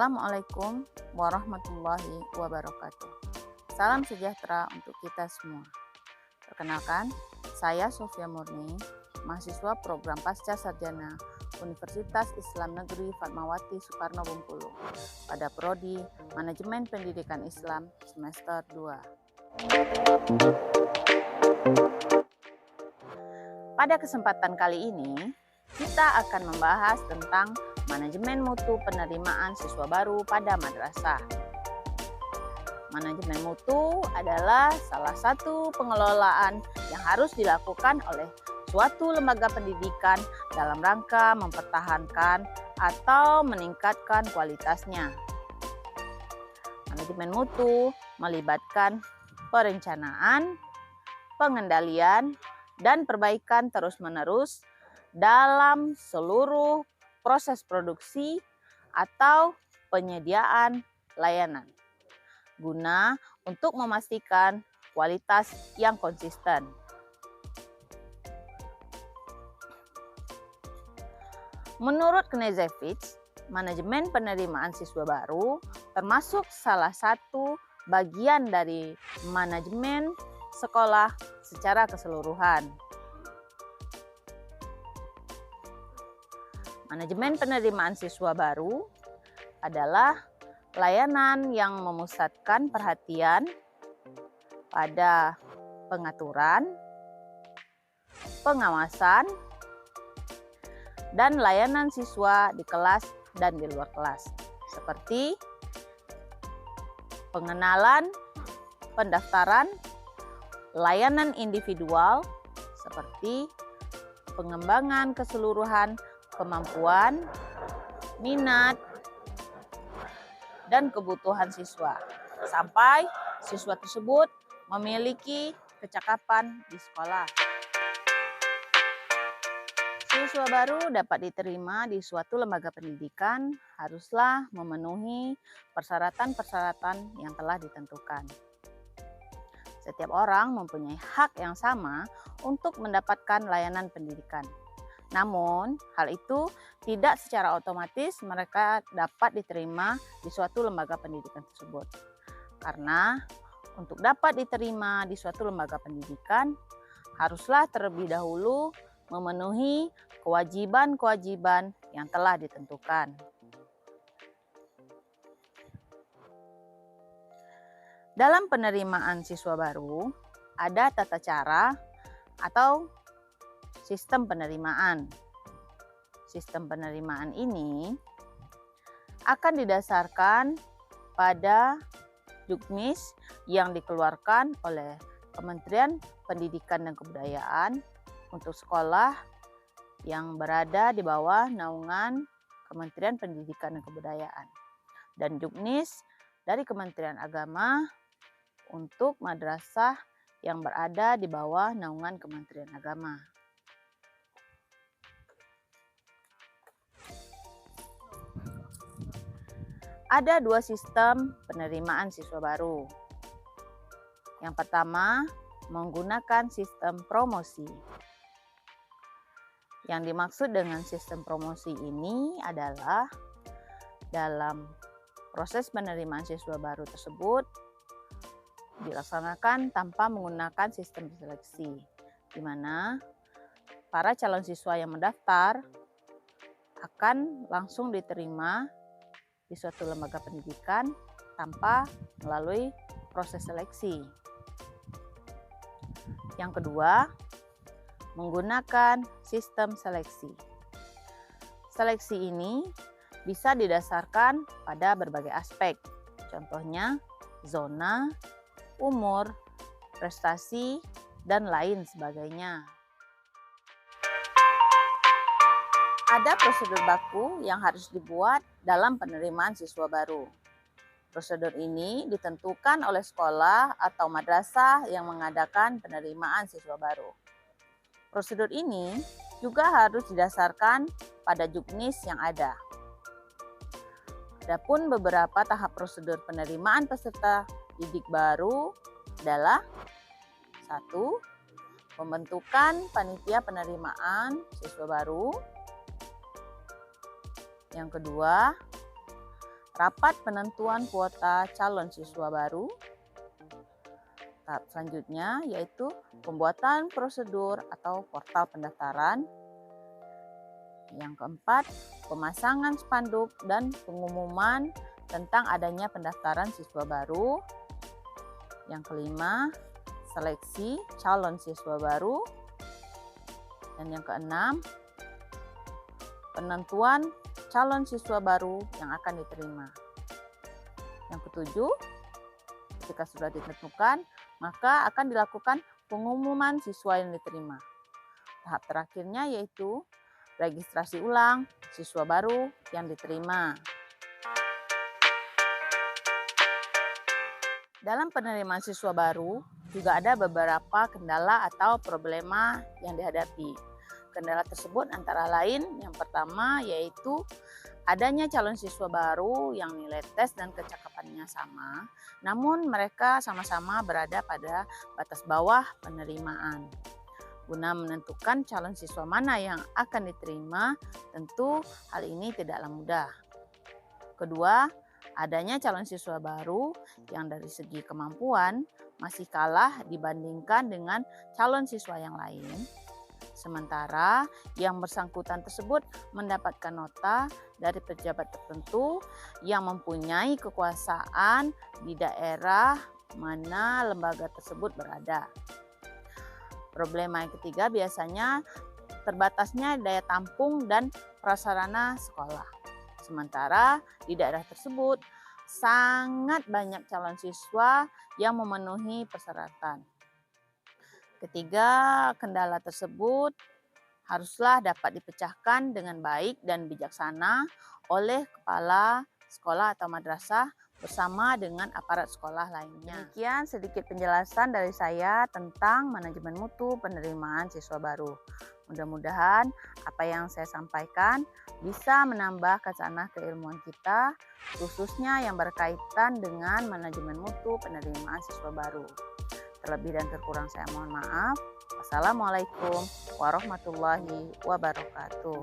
Assalamualaikum warahmatullahi wabarakatuh. Salam sejahtera untuk kita semua. Perkenalkan, saya Sofia Murni, mahasiswa program Pasca Sarjana Universitas Islam Negeri Fatmawati Soekarno Bengkulu pada Prodi Manajemen Pendidikan Islam semester 2. Pada kesempatan kali ini, kita akan membahas tentang manajemen mutu penerimaan siswa baru pada madrasah. Manajemen mutu adalah salah satu pengelolaan yang harus dilakukan oleh suatu lembaga pendidikan dalam rangka mempertahankan atau meningkatkan kualitasnya. Manajemen mutu melibatkan perencanaan, pengendalian, dan perbaikan terus-menerus dalam seluruh proses produksi atau penyediaan layanan, guna untuk memastikan kualitas yang konsisten. Menurut Knežević, manajemen penerimaan siswa baru termasuk salah satu bagian dari manajemen sekolah secara keseluruhan. Manajemen penerimaan siswa baru adalah layanan yang memusatkan perhatian pada pengaturan, pengawasan, dan layanan siswa di kelas dan di luar kelas, seperti pengenalan, pendaftaran, layanan individual seperti pengembangan keseluruhan kemampuan, minat, dan kebutuhan siswa, sampai siswa tersebut memiliki kecakapan di sekolah. Siswa baru dapat diterima di suatu lembaga pendidikan haruslah memenuhi persyaratan-persyaratan yang telah ditentukan. Setiap orang mempunyai hak yang sama untuk mendapatkan layanan pendidikan. Namun, hal itu tidak secara otomatis mereka dapat diterima di suatu lembaga pendidikan tersebut. Karena untuk dapat diterima di suatu lembaga pendidikan, haruslah terlebih dahulu memenuhi kewajiban-kewajiban yang telah ditentukan. Dalam penerimaan siswa baru, ada tata cara atau sistem penerimaan. Sistem penerimaan ini akan didasarkan pada juknis yang dikeluarkan oleh Kementerian Pendidikan dan Kebudayaan untuk sekolah yang berada di bawah naungan Kementerian Pendidikan dan Kebudayaan, dan juknis dari Kementerian Agama untuk madrasah yang berada di bawah naungan Kementerian Agama. Ada dua sistem penerimaan siswa baru. Yang pertama, menggunakan sistem promosi. Yang dimaksud dengan sistem promosi ini adalah dalam proses penerimaan siswa baru tersebut dilaksanakan tanpa menggunakan sistem seleksi, di mana para calon siswa yang mendaftar akan langsung diterima di suatu lembaga pendidikan tanpa melalui proses seleksi. Yang kedua, menggunakan sistem seleksi. Seleksi ini bisa didasarkan pada berbagai aspek, contohnya zona, umur, prestasi, dan lain sebagainya. Ada prosedur baku yang harus dibuat dalam penerimaan siswa baru. Prosedur ini ditentukan oleh sekolah atau madrasah yang mengadakan penerimaan siswa baru. Prosedur ini juga harus didasarkan pada juknis yang ada. Adapun beberapa tahap prosedur penerimaan peserta didik baru adalah 1. Pembentukan panitia penerimaan siswa baru. Yang kedua, rapat penentuan kuota calon siswa baru. Tahap selanjutnya yaitu pembuatan prosedur atau portal pendaftaran. Yang keempat, pemasangan spanduk dan pengumuman tentang adanya pendaftaran siswa baru. Yang kelima, seleksi calon siswa baru. Dan yang keenam, penentuan calon siswa baru yang akan diterima. Yang ketujuh, ketika sudah ditentukan, maka akan dilakukan pengumuman siswa yang diterima. Tahap terakhirnya yaitu registrasi ulang siswa baru yang diterima. Dalam penerimaan siswa baru, juga ada beberapa kendala atau problema yang dihadapi. Kendala tersebut antara lain yang pertama yaitu adanya calon siswa baru yang nilai tes dan kecakapannya sama, namun mereka sama-sama berada pada batas bawah penerimaan. Guna menentukan calon siswa mana yang akan diterima, tentu hal ini tidaklah mudah. Kedua, adanya calon siswa baru yang dari segi kemampuan masih kalah dibandingkan dengan calon siswa yang lain. Sementara yang bersangkutan tersebut mendapatkan nota dari pejabat tertentu yang mempunyai kekuasaan di daerah mana lembaga tersebut berada. Problema yang ketiga biasanya terbatasnya daya tampung dan prasarana sekolah. Sementara di daerah tersebut sangat banyak calon siswa yang memenuhi persyaratan. Ketiga, kendala tersebut haruslah dapat dipecahkan dengan baik dan bijaksana oleh kepala sekolah atau madrasah bersama dengan aparat sekolah lainnya. Demikian sedikit penjelasan dari saya tentang manajemen mutu penerimaan siswa baru. Mudah-mudahan apa yang saya sampaikan bisa menambah khasanah keilmuan kita, khususnya yang berkaitan dengan manajemen mutu penerimaan siswa baru. Terlebih dan terkurang saya mohon maaf. Wassalamualaikum warahmatullahi wabarakatuh.